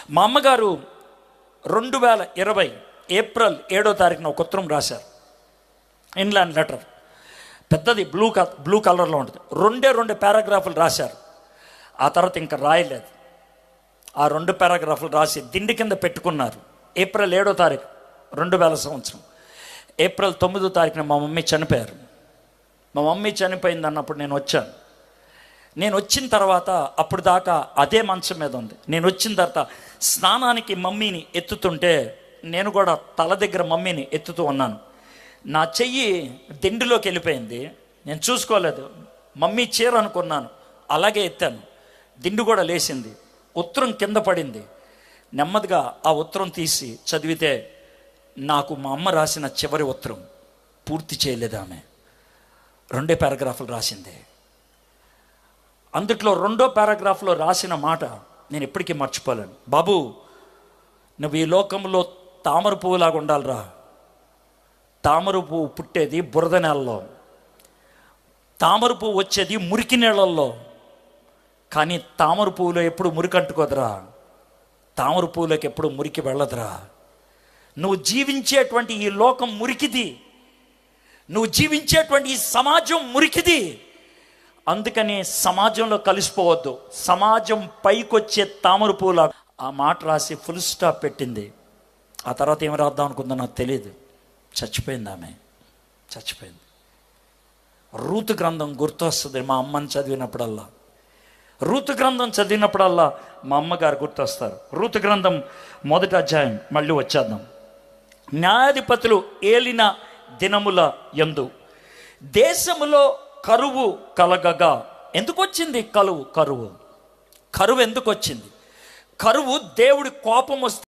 మా అమ్మగారు 2020 ఏప్రిల్ 7వ తారీఖున ఒక ఉత్తరం రాశారు. ఇన్లాండ్ లెటర్, పెద్దది, బ్లూ కలర్లో ఉంటుంది. రెండు పారాగ్రాఫులు రాశారు. ఆ తర్వాత ఇంకా రాయలేదు. ఆ 2 పారాగ్రాఫులు రాసి దిండి కింద పెట్టుకున్నారు. ఏప్రిల్ 7వ తారీఖు 2000 సంవత్సరం. ఏప్రిల్ 9వ తారీఖున మా మమ్మీ చనిపోయారు. మా మమ్మీ చనిపోయింది అన్నప్పుడు నేను వచ్చాను. నేను వచ్చిన తర్వాత అప్పుడు దాకా అదే మంచం మీద ఉంది. నేను వచ్చిన తర్వాత స్నానానికి మమ్మీని ఎత్తుతుంటే నేను కూడా తల దగ్గర మమ్మీని ఎత్తుతూ ఉన్నాను. నా చెయ్యి దిండులోకి వెళ్ళిపోయింది. నేను చూసుకోలేదు. మమ్మీ చీర అనుకున్నాను, అలాగే ఎత్తాను. దిండు కూడా లేచింది. ఉత్తరం కింద పడింది. నెమ్మదిగా ఆ ఉత్తరం తీసి చదివితే నాకు మా అమ్మ రాసిన చివరి ఉత్తరం. పూర్తి చేయలేదు ఆమె. 2 పారాగ్రాఫులు రాసింది. అందుట్లో 2వ పారాగ్రాఫ్లో రాసిన మాట నేను ఎప్పటికీ మర్చిపోలేను. బాబు, నువ్వు ఈ లోకంలో తామర పువ్వులాగా ఉండాలిరా. తామర పువ్వు పుట్టేది బురద నేలలో, తామర పువ్వు వచ్చేది మురికి నీళ్ళల్లో. కానీ తామర పువ్వులో ఎప్పుడు మురికి అంటుకోదురా. తామర పువ్వులోకి ఎప్పుడు మురికి వెళ్ళదురా. నువ్వు జీవించేటువంటి ఈ లోకం మురికిది. నువ్వు జీవించేటువంటి ఈ సమాజం మురికిది. అందుకని సమాజంలో కలిసిపోవద్దు. సమాజం పైకొచ్చే తామర పూల. ఆ మాట రాసి ఫుల్ స్టాప్ పెట్టింది. ఆ తర్వాత ఏమి రాద్దాం అనుకుందో నాకు తెలియదు. చచ్చిపోయింది ఆమె, చచ్చిపోయింది. రూతు గ్రంథం గుర్తొస్తుంది మా అమ్మని చదివినప్పుడల్లా. రూతు గ్రంథం చదివినప్పుడల్లా మా అమ్మగారు గుర్తొస్తారు. రూతు గ్రంథం 1వ అధ్యాయం మళ్ళీ వచ్చేద్దాం. న్యాయాధిపతులు ఏలిన దినముల యందు దేశములో కరువు కలగగా. ఎందుకు వచ్చింది కరువు? కరువు ఎందుకు వచ్చింది? కరువు దేవుడి కోపం వస్తే